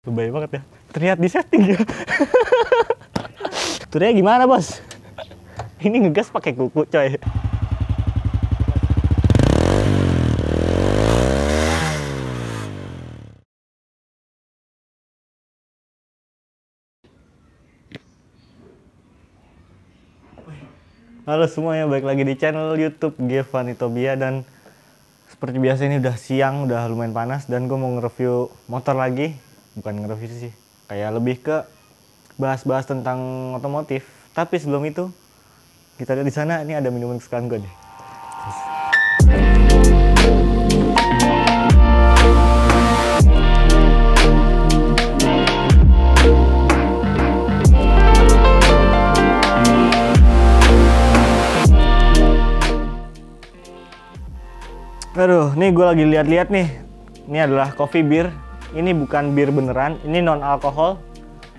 Lebay banget ya. Terlihat di setting ya. Turnya gimana bos? Ini ngegas pakai kuku coy. Halo semuanya, balik lagi di channel YouTube Giovanni Tobia. Dan seperti biasa ini udah siang, udah lumayan panas, dan gue mau nge-review motor lagi. Bukan nge-review sih, kayak lebih ke bahas-bahas tentang otomotif. Tapi sebelum itu, kita lihat di sana, ini ada minuman kesukaan gue nih. Aduh, nih gue lagi lihat-lihat nih. Ini adalah coffee beer. Ini bukan bir beneran, ini non alkohol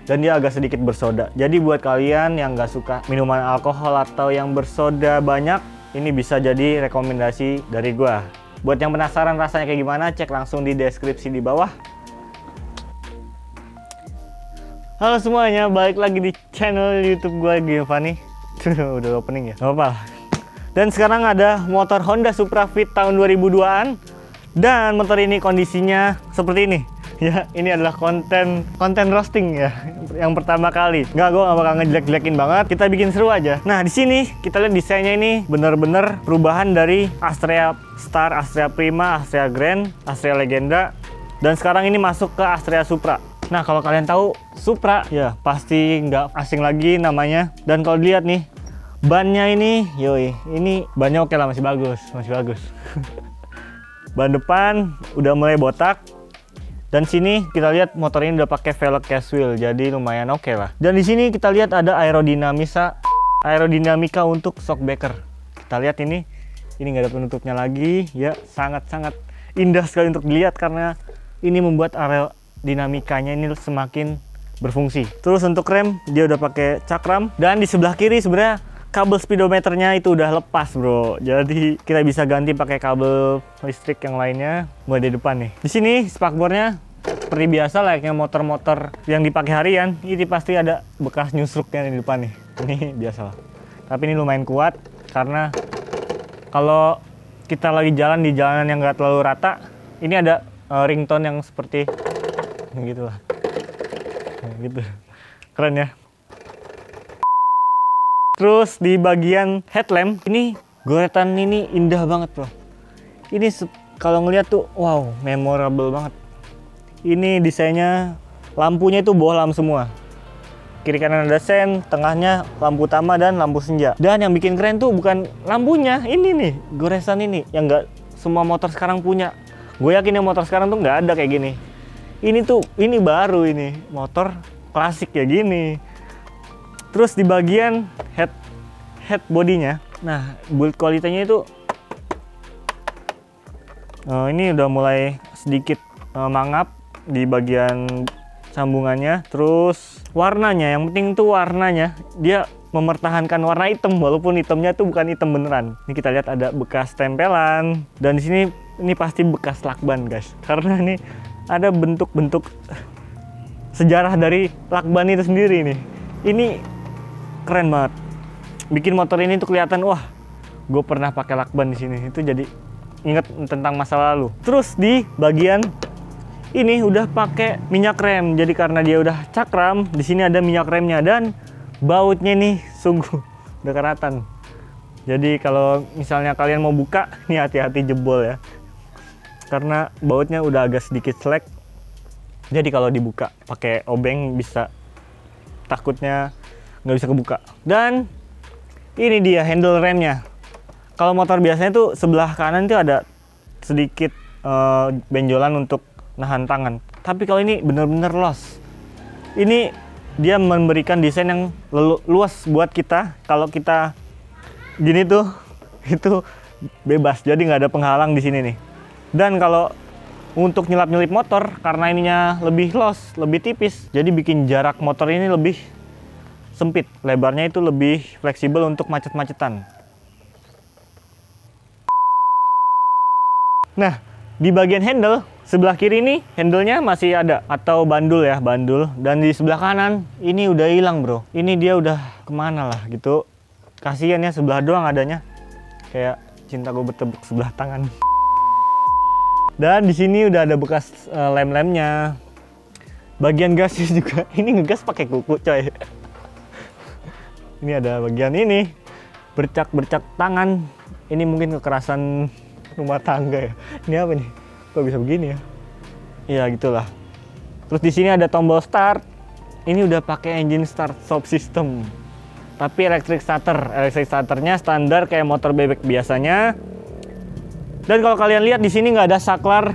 dan dia agak sedikit bersoda. Jadi buat kalian yang nggak suka minuman alkohol atau yang bersoda banyak, ini bisa jadi rekomendasi dari gue. Buat yang penasaran rasanya kayak gimana, cek langsung di deskripsi di bawah. Halo semuanya, balik lagi di channel YouTube gue Giovanni. Udah opening ya, nggak apa-apa. Dan sekarang ada motor Honda Supra Fit tahun 2002-an. Dan motor ini kondisinya seperti ini. Ya, ini adalah konten roasting ya, yang pertama kali. Gue gak bakal ngejelek-jelekin banget. Kita bikin seru aja. Nah, di sini kita lihat desainnya ini bener-bener perubahan dari Astrea Star, Astrea Prima, Astrea Grand, Astrea Legenda. Dan sekarang ini masuk ke Astrea Supra. Nah, kalau kalian tahu Supra, ya pasti nggak asing lagi namanya. Dan kalau dilihat nih, bannya ini, yoi, ini bannya oke lah, masih bagus. Ban depan udah mulai botak. Dan sini kita lihat motor ini udah pakai velg cast wheel, jadi lumayan oke lah. Dan di sini kita lihat ada aerodinamika untuk shockbreaker. Kita lihat ini nggak ada penutupnya lagi, ya sangat-sangat indah sekali untuk dilihat karena ini membuat aerodinamikanya ini semakin berfungsi. Terus untuk rem dia udah pakai cakram, dan di sebelah kiri sebenarnya kabel speedometernya itu udah lepas bro, jadi kita bisa ganti pakai kabel listrik yang lainnya mulai di depan nih. Di sini spakbornya seperti biasa layaknya motor-motor yang dipakai harian, ini pasti ada bekas nyusruknya di depan nih. Ini biasa lah. Tapi ini lumayan kuat karena kalau kita lagi jalan di jalanan yang nggak terlalu rata, ini ada ringtone yang seperti gitulah. Nah, gitu. Keren ya. Terus di bagian headlamp ini goretan ini indah banget bro. Ini kalau ngeliat tuh wow, memorable banget. Ini desainnya lampunya itu bohlam semua. Kiri kanan ada sen, tengahnya lampu utama dan lampu senja. Dan yang bikin keren tuh bukan lampunya, ini nih goresan ini yang nggak semua motor sekarang punya. Gue yakin yang motor sekarang tuh nggak ada kayak gini. Ini baru ini motor klasik ya gini. Terus di bagian head bodinya, nah build kualitasnya itu ini udah mulai sedikit mangap di bagian sambungannya. Terus warnanya, yang penting tuh warnanya, dia mempertahankan warna hitam walaupun hitamnya tuh bukan hitam beneran. Ini kita lihat ada bekas tempelan, dan di sini ini pasti bekas lakban guys, karena ini ada bentuk-bentuk sejarah dari lakban itu sendiri nih. Ini keren banget, bikin motor ini tuh kelihatan wah, gue pernah pakai lakban di sini. Itu jadi inget tentang masa lalu. Terus di bagian ini udah pakai minyak rem, jadi karena dia udah cakram, di sini ada minyak remnya, dan bautnya nih sungguh udah keratan. Jadi kalau misalnya kalian mau buka, nih hati-hati jebol ya, karena bautnya udah agak sedikit selek. Jadi kalau dibuka pakai obeng bisa, takutnya nggak bisa kebuka. Dan ini dia handle remnya. Kalau motor biasanya tuh sebelah kanan tuh ada sedikit benjolan untuk nahan tangan, tapi kalau ini bener-bener los. Ini dia memberikan desain yang luas buat kita. Kalau kita gini tuh itu bebas, jadi nggak ada penghalang di sini nih. Dan kalau untuk nyelap-nyelip motor, karena ininya lebih los, lebih tipis, jadi bikin jarak motor ini lebih sempit, lebarnya itu lebih fleksibel untuk macet-macetan. Nah, di bagian handle Sebelah kiri ini handle-nya masih ada atau bandul ya, bandul. Dan di sebelah kanan ini udah hilang bro. Ini dia udah kemana lah gitu. Kasian ya, sebelah doang adanya. Kayak cinta gue bertepuk sebelah tangan. Dan di sini udah ada bekas lem-lemnya. Bagian gasnya juga. Ini ngegas pakai kuku coy. Ini ada bagian ini. Bercak-bercak tangan. Ini mungkin kekerasan rumah tangga ya. Ini apa nih? Kok bisa begini ya? Ya gitulah. Terus di sini ada tombol start. Ini udah pakai engine start stop system. Tapi electric starter. Electric starternya standar kayak motor bebek biasanya. Dan kalau kalian lihat di sini nggak ada saklar.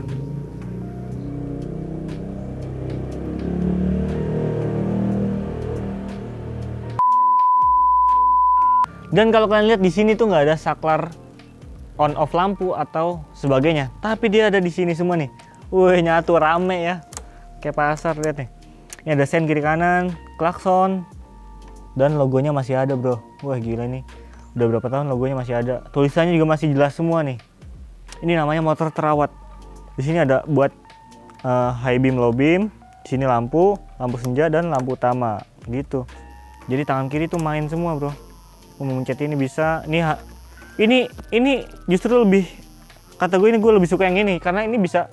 Dan kalau kalian lihat di sini tuh nggak ada saklar on off lampu atau sebagainya. Tapi dia ada di sini semua nih. Wih, nyatu rame ya. Kayak pasar, lihat nih. Ini ada sen kiri kanan, klakson. Dan logonya masih ada, bro. Wah, gila nih. Udah berapa tahun logonya masih ada. Tulisannya juga masih jelas semua nih. Ini namanya motor terawat. Di sini ada buat high beam, low beam. Di sini lampu senja dan lampu utama gitu. Jadi tangan kiri tuh main semua, bro. Memencet ini bisa. Ini justru lebih, kata gue, ini gue lebih suka yang ini karena ini bisa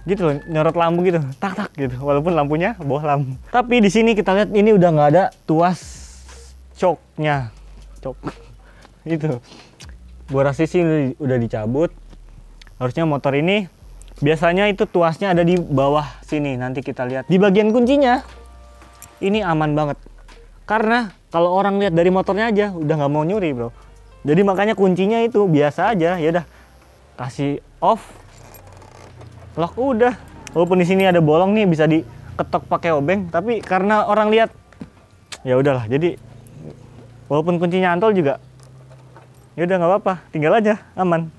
gitu loh, nyorot lampu gitu, tak tak gitu. Walaupun lampunya bohlam. Tapi di sini kita lihat ini udah nggak ada tuas coknya, cok itu. Gua rasa sih udah dicabut. Harusnya motor ini biasanya itu tuasnya ada di bawah sini. Nanti kita lihat di bagian kuncinya. Ini aman banget karena kalau orang lihat dari motornya aja udah nggak mau nyuri, bro. Jadi makanya kuncinya itu biasa aja. Ya udah, kasih off, lock, udah. Walaupun di sini ada bolong nih, bisa diketok pakai obeng, tapi karena orang lihat, ya udahlah. Jadi walaupun kuncinya antol juga, ya udah nggak apa-apa, tinggal aja, aman.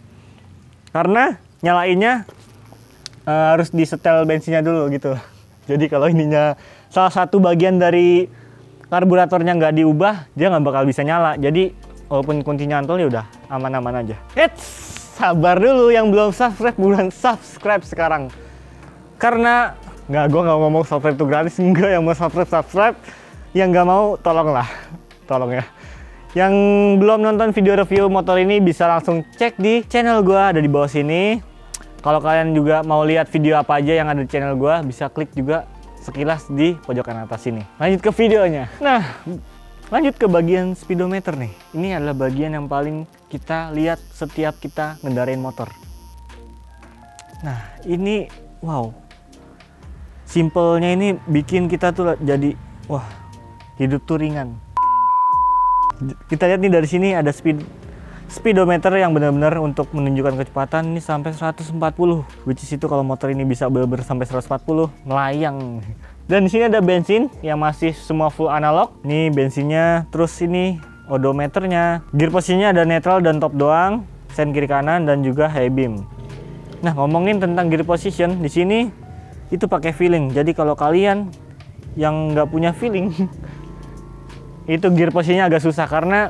Karena nyalainnya harus disetel bensinnya dulu gitu. Jadi kalau ininya salah satu bagian dari karburatornya nggak diubah, dia nggak bakal bisa nyala. Jadi walaupun kuncinya antol ya udah aman-aman aja. Sabar dulu yang belum subscribe, buruan subscribe sekarang. Karena gue nggak ngomong subscribe itu gratis, enggak. Yang mau subscribe, yang nggak mau tolong ya. Yang belum nonton video review motor ini bisa langsung cek di channel gue, ada di bawah sini. Kalau kalian juga mau lihat video apa aja yang ada di channel gue, bisa klik juga sekilas di pojok kanan atas sini. Lanjut ke videonya. Nah, lanjut ke bagian speedometer nih. Ini adalah bagian yang paling kita lihat setiap kita ngendarain motor. Nah, ini wow. Simpelnya ini bikin kita tuh jadi wah, hidup tuh ringan. Kita lihat nih dari sini ada speedometer yang benar-benar untuk menunjukkan kecepatan ini sampai 140, which is itu kalau motor ini bisa bener sampai 140 melayang. Dan di sini ada bensin yang masih semua full analog. Nih bensinnya, terus ini odometernya. Gear posisinya ada neutral dan top doang, sen kiri kanan dan juga high beam. Nah, ngomongin tentang gear position, di sini itu pakai feeling. Jadi kalau kalian yang nggak punya feeling itu gear posisinya agak susah karena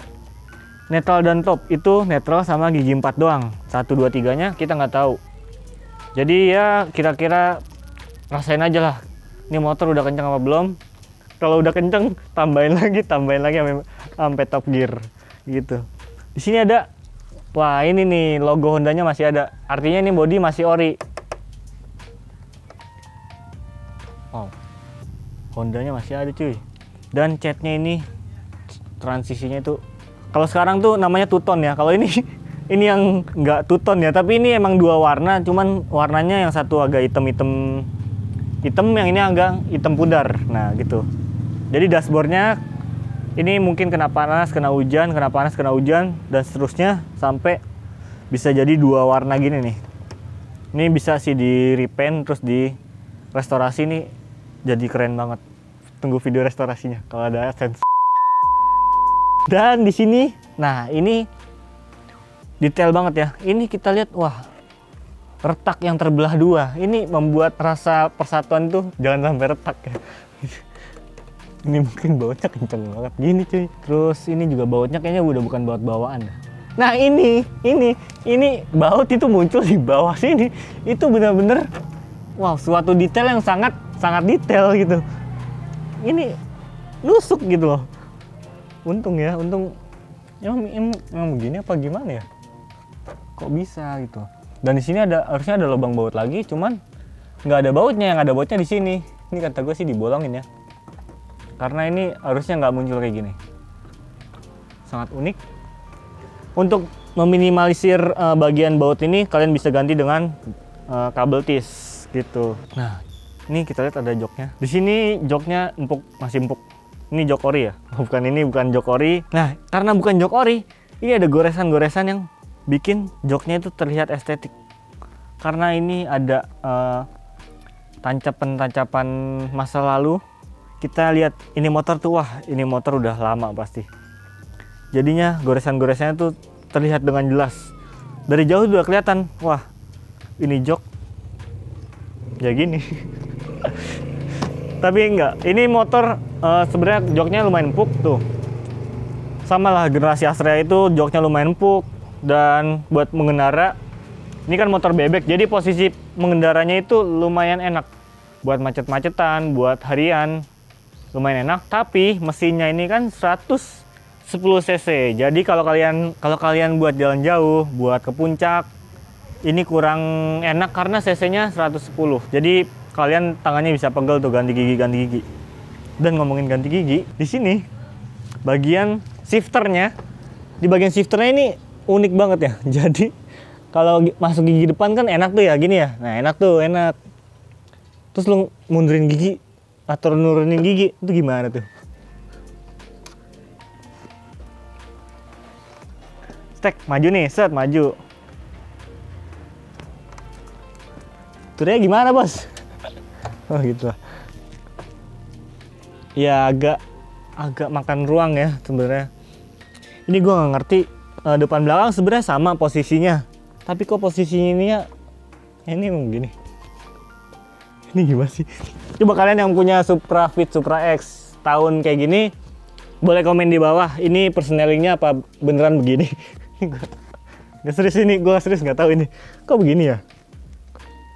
neutral dan top itu neutral sama gigi 4 doang. 1, 2, 3-nya kita nggak tahu. Jadi ya kira-kira rasain aja lah. Ini motor udah kenceng apa belum? Kalau udah kenceng, tambahin lagi sampai top gear gitu. Di sini ada, wah ini nih logo Hondanya masih ada. Artinya ini bodi masih ori. Wow, Hondanya masih ada cuy. Dan catnya ini transisinya itu, kalau sekarang tuh namanya two-tone ya. Kalau ini yang nggak two-tone ya, tapi ini emang dua warna, cuman warnanya yang satu agak hitam, yang ini agak hitam pudar. Nah gitu. Jadi dashboardnya ini mungkin kena panas, kena hujan, dan seterusnya sampai bisa jadi dua warna gini nih. Ini bisa sih di repaint terus di restorasi, nih jadi keren banget. Tunggu video restorasinya kalau ada AdSense. Dan di sini, nah ini detail banget ya. Ini kita lihat, wah, retak yang terbelah dua. Ini membuat rasa persatuan tuh jangan sampai retak ya. Ini mungkin bautnya kenceng banget gini cuy. Terus ini juga bautnya kayaknya udah bukan baut bawaan. Nah ini baut itu muncul di bawah sini. Itu bener-bener wow, suatu detail yang sangat detail gitu. Ini nusuk gitu loh. Untung emang begini apa gimana ya? Kok bisa gitu. Dan di sini harusnya ada lubang baut lagi, cuman nggak ada bautnya. Yang ada bautnya di sini. Ini kata gue sih dibolongin ya. Karena ini harusnya nggak muncul kayak gini. Sangat unik. Untuk meminimalisir bagian baut ini, kalian bisa ganti dengan kabel tis gitu. Nah, ini kita lihat ada joknya. Di sini joknya masih empuk. Ini jok ori ya? Bukan jok ori. Nah, karena bukan jok ori, ini ada goresan-goresan yang bikin joknya itu terlihat estetik. Karena ini ada tancapan-tancapan masa lalu. Kita lihat ini motor tuh, wah ini motor udah lama pasti. Jadinya goresan-goresannya tuh terlihat dengan jelas. Dari jauh udah kelihatan, wah ini jok ya gini. Tapi enggak, ini motor sebenarnya joknya lumayan empuk tuh. Sama lah generasi Astrea itu joknya lumayan empuk. Dan buat mengendara, ini kan motor bebek, jadi posisi mengendaranya itu lumayan enak. Buat macet-macetan, buat harian, lumayan enak. Tapi mesinnya ini kan 110 cc. Jadi kalau kalian buat jalan jauh, buat ke puncak, ini kurang enak karena cc-nya 110. Jadi kalian tangannya bisa pegel tuh ganti gigi. Dan ngomongin ganti gigi, di sini bagian shifternya, di bagian shifternya ini unik banget ya. Jadi kalau masuk gigi depan kan enak tuh ya gini ya. Nah, enak. Terus lu mundurin gigi atau nurunin gigi itu gimana tuh? Stek maju nih, set maju. Turnya gimana, Bos? Oh, gitu lah. Ya agak makan ruang ya sebenarnya. Ini gua nggak ngerti, depan belakang sebenarnya sama posisinya. Tapi kok posisinya ini ya ini begini. Ini gimana sih? Coba kalian yang punya Supra Fit, Supra X tahun kayak gini, boleh komen di bawah. Ini persnelingnya apa beneran begini? Gak serius ini, gue serius nggak tahu ini. Kok begini ya?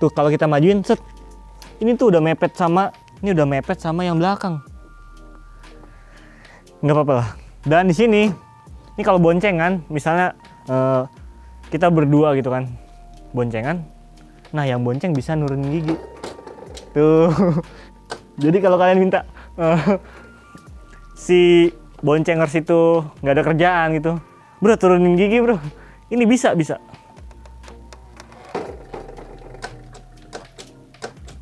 Tuh kalau kita majuin, set. Ini tuh udah mepet sama yang belakang. Nggak apa-apa lah. Dan di sini, ini kalau boncengan, misalnya kita berdua gitu kan, boncengan. Nah yang bonceng bisa nurunin gigi. Tuh. Jadi kalau kalian minta si boncengers itu nggak ada kerjaan gitu, bro turunin gigi bro, ini bisa.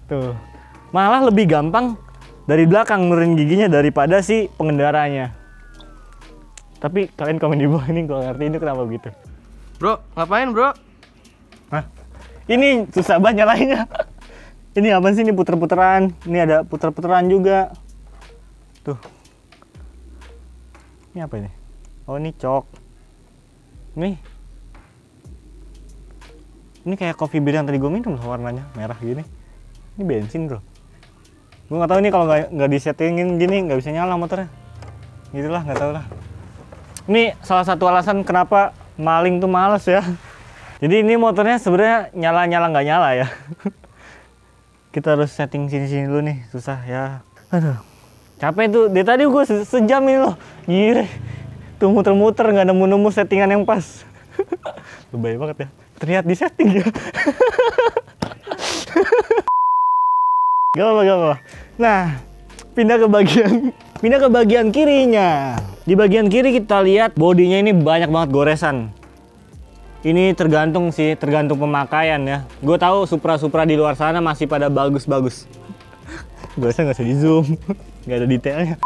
Tuh. Malah lebih gampang dari belakang nurunin giginya daripada si pengendaranya. Tapi kalian komen di bawah ini kalau ngerti ini kenapa begitu. Bro, ngapain bro? Hah? Ini susah banget nyalainnya. Ini apa sih, ini puter-puteran. Ini ada puter-puteran juga. Tuh. Ini apa ini? Oh ini cok. Ini kayak coffee beer yang tadi gue minum loh, warnanya merah gini. Ini bensin bro. Gue nggak tahu ini kalau nggak disettingin gini nggak bisa nyala motornya. Gitulah, nggak tahu lah. Ini salah satu alasan kenapa maling tuh males ya. Jadi ini motornya sebenarnya nyala nggak nyala ya. Kita harus setting sini dulu nih, susah ya. Aduh, capek tuh. Dari tadi gue sejam ini loh. Gila, tuh muter-muter nggak nemu settingan yang pas. Lebay banget ya. Terlihat di setting ya. Gak apa-apa. Nah, pindah ke bagian kirinya. Di bagian kiri kita lihat bodinya ini banyak banget goresan. Ini tergantung pemakaian ya. Gue tahu Supra di luar sana masih pada bagus-bagus. Goresan nggak usah di zoom, nggak ada detailnya.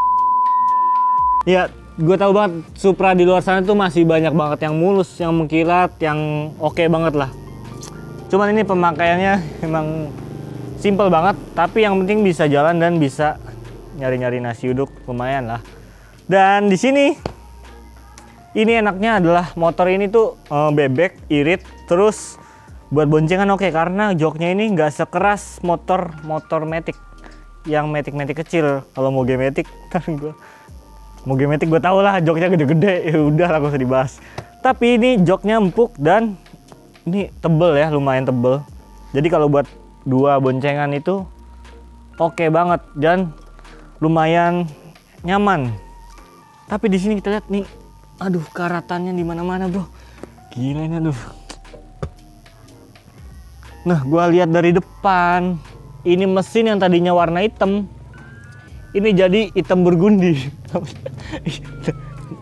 Ya, gue tahu banget Supra di luar sana tuh masih banyak banget yang mulus, yang mengkilat, yang oke banget lah. Cuman ini pemakaiannya emang simple banget, tapi yang penting bisa jalan dan bisa nyari-nyari nasi uduk, lumayan lah. Dan di sini ini enaknya adalah motor ini tuh bebek, irit, terus buat boncengan oke, karena joknya ini nggak sekeras motor Matic yang Matic kecil. Kalau mau Matic, gue tau lah joknya gede-gede, ya udah lah gak usah dibahas. Tapi ini joknya empuk dan ini tebel ya, lumayan tebel. Jadi kalau buat dua boncengan itu oke banget dan lumayan nyaman. Tapi di sini kita lihat nih, aduh karatannya di mana-mana bro, gila ini aduh. Nah gua lihat dari depan, ini mesin yang tadinya warna hitam, ini jadi hitam burgundi.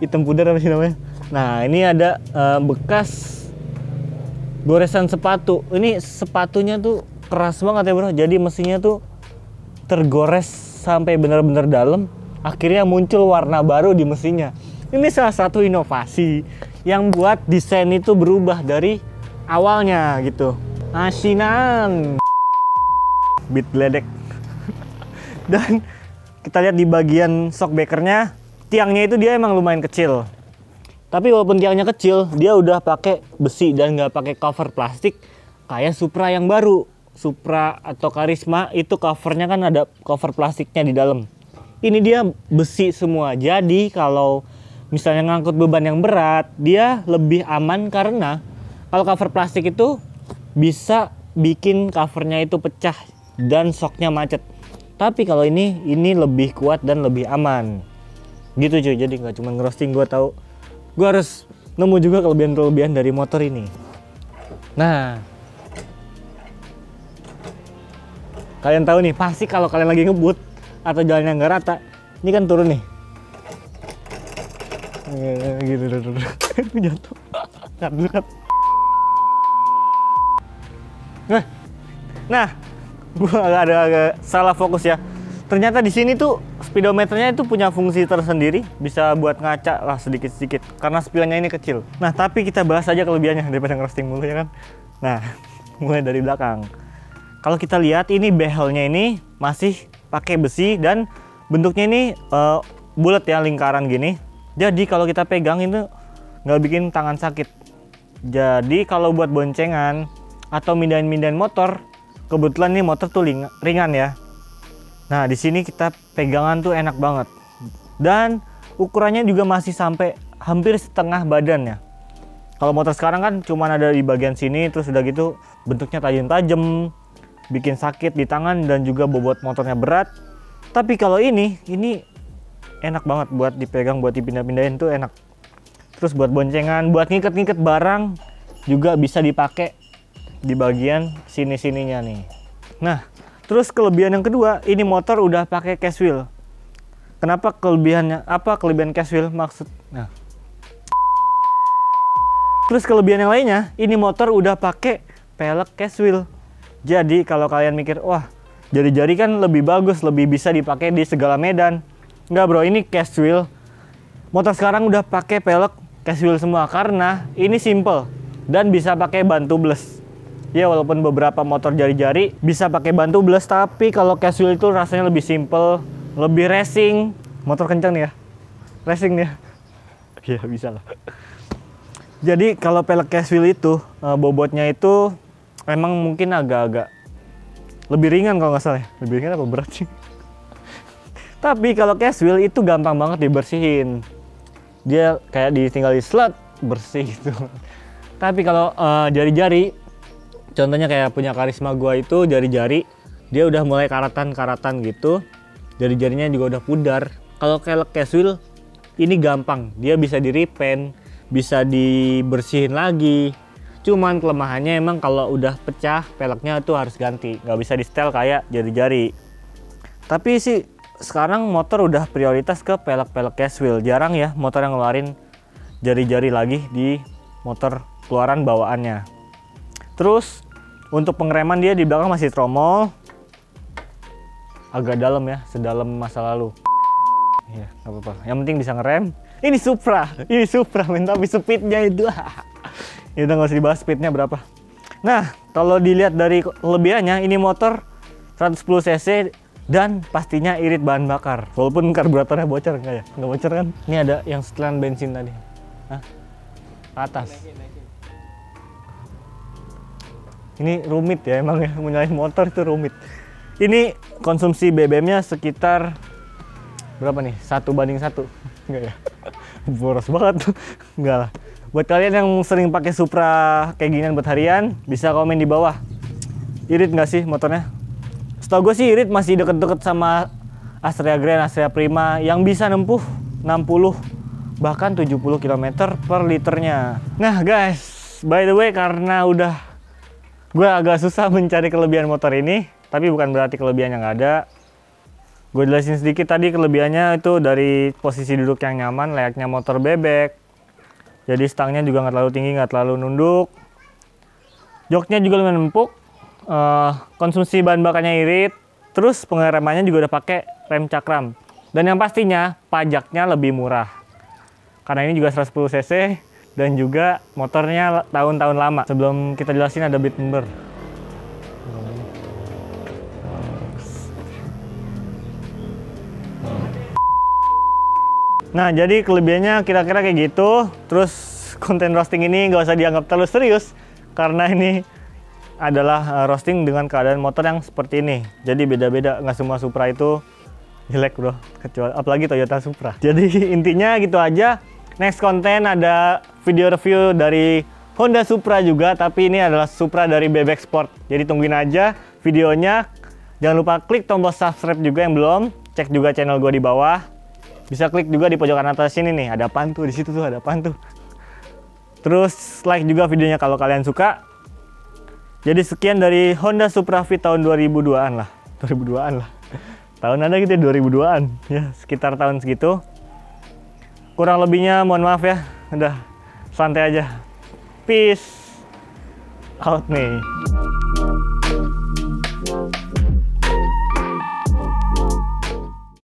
Hitam pudar apa sih namanya? Nah ini ada bekas goresan sepatu. Ini sepatunya tuh keras banget ya bro, jadi mesinnya tuh tergores sampai benar-benar dalam. Akhirnya muncul warna baru di mesinnya. Ini salah satu inovasi yang buat desain itu berubah dari awalnya gitu. Asinan beat geledek. Dan kita lihat di bagian shockbreakernya, tiangnya itu dia emang lumayan kecil. Tapi walaupun tiangnya kecil, dia udah pakai besi dan nggak pakai cover plastik kayak Supra yang baru. Supra atau Karisma itu covernya kan ada cover plastiknya di dalam. Ini dia besi semua. Jadi kalau misalnya ngangkut beban yang berat, dia lebih aman karena kalau cover plastik itu bisa bikin covernya itu pecah dan shocknya macet. Tapi kalau ini lebih kuat dan lebih aman. Gitu cuy. Jadi nggak cuma ngerosting, gue tahu. Gue harus nemu juga kelebihan-kelebihan dari motor ini. Nah, kalian tahu nih, pasti kalau kalian lagi ngebut atau jalan yang nggak rata, ini kan turun nih. Gitu, jatuh. Cut. Nah, gua agak salah fokus ya. Ternyata di sini tuh speedometernya itu punya fungsi tersendiri, bisa buat ngaca lah sedikit-sedikit karena spionnya ini kecil. Nah, tapi kita bahas aja kelebihannya daripada ngerosting mulu ya kan. Nah, mulai dari belakang. Kalau kita lihat ini behelnya ini masih pakai besi dan bentuknya ini bulat ya, lingkaran gini. Jadi kalau kita pegang itu nggak bikin tangan sakit. Jadi kalau buat boncengan atau mindahin motor, kebetulan nih motor tuh ringan ya. Nah di sini kita pegangan tuh enak banget dan ukurannya juga masih sampai hampir setengah badannya. Kalau motor sekarang kan cuma ada di bagian sini, terus udah gitu bentuknya tajam-tajam, bikin sakit di tangan dan juga bobot motornya berat. Tapi kalau ini enak banget buat dipegang, buat dipindah-pindahin tuh enak. Terus buat boncengan, buat ngiket-ngiket barang juga bisa dipakai di bagian sini-sininya nih. Nah, terus kelebihan yang kedua, ini motor udah pakai cash wheel. Kenapa kelebihannya? Apa kelebihan cash wheel maksud? Nah. Terus kelebihan yang lainnya, ini motor udah pakai pelek cash wheel. Jadi kalau kalian mikir, wah jari-jari kan lebih bagus, lebih bisa dipakai di segala medan. Enggak bro, ini cash wheel. Motor sekarang udah pakai pelek cash wheel semua karena ini simple dan bisa pakai bantu bles. Ya walaupun beberapa motor jari-jari bisa pakai bantu bles, tapi kalau cash wheel itu rasanya lebih simple, lebih racing. Motor kencang nih ya, racing nih ya. Iya bisa lah. Jadi kalau pelek cash wheel itu bobotnya itu emang mungkin agak-agak lebih ringan kalau nggak salah ya. Lebih ringan apa berat sih? Tapi kalau cash wheel itu gampang banget dibersihin. Dia kayak tinggal di slot bersih gitu. Tapi kalau jari-jari, contohnya kayak punya Karisma gua itu jari-jari, dia udah mulai karatan-karatan gitu. Jari-jarinya juga udah pudar. Kalau pelek cash wheel ini gampang, dia bisa di-repaint, bisa dibersihin lagi. Cuman kelemahannya emang kalau udah pecah peleknya tuh harus ganti, nggak bisa di setel kayak jari-jari. Tapi sih sekarang motor udah prioritas ke pelek-pelek cash wheel. Jarang ya motor yang ngeluarin jari-jari lagi di motor keluaran bawaannya. Terus untuk pengereman dia di belakang masih tromol, agak dalam ya, sedalam masa lalu. Iya nggak apa-apa, yang penting bisa ngerem. Ini Supra men, tapi speednya itu ya udah nggak usah dibahas speednya berapa. Nah kalau dilihat dari kelebihannya, ini motor 110 cc dan pastinya irit bahan bakar. Walaupun karburatornya bocor, enggak ya? Nggak bocor kan? Ini ada yang setelan bensin tadi. Hah? Atas. Ini rumit ya emang ya, menyalahin motor itu rumit. Ini konsumsi BBM-nya sekitar berapa nih? 1:1. Enggak ya? Boros banget tuh. Enggak lah. Buat kalian yang sering pakai Supra kayak ginian buat harian, bisa komen di bawah. Irit nggak sih motornya? Setahu gue sih irit masih deket-deket sama Astrea Grand, Astrea Prima yang bisa nempuh 60 bahkan 70 km per liternya. Nah guys, by the way, karena udah gue agak susah mencari kelebihan motor ini, tapi bukan berarti kelebihannya nggak ada. Gue jelasin sedikit tadi kelebihannya itu dari posisi duduk yang nyaman, layaknya motor bebek. Jadi stangnya juga nggak terlalu tinggi, nggak terlalu nunduk. Joknya juga lumayan empuk. Konsumsi bahan bakarnya irit. Terus pengeremannya juga udah pakai rem cakram. Dan yang pastinya pajaknya lebih murah. Karena ini juga 110 cc dan juga motornya tahun-tahun lama. Sebelum kita jelasin ada bit number. Nah, jadi kelebihannya kira-kira kayak gitu. Terus konten roasting ini nggak usah dianggap terlalu serius karena ini adalah roasting dengan keadaan motor yang seperti ini. Jadi beda-beda, nggak semua Supra itu jelek bro, kecuali apalagi Toyota Supra. Jadi intinya gitu aja. Next konten ada video review dari Honda Supra juga, tapi ini adalah Supra dari Bebek Sport. Jadi tungguin aja videonya. Jangan lupa klik tombol subscribe juga yang belum. Cek juga channel gue di bawah. Bisa klik juga di pojokan atas sini nih, ada apaan tuh, di situ tuh ada apaan tuh. Terus like juga videonya kalau kalian suka. Jadi sekian dari Honda Supra V tahun 2002-an lah. 2002-an lah. Tahun ada gitu ya, 2002-an. Ya, sekitar tahun segitu. Kurang lebihnya mohon maaf ya. Udah santai aja. Peace out nih.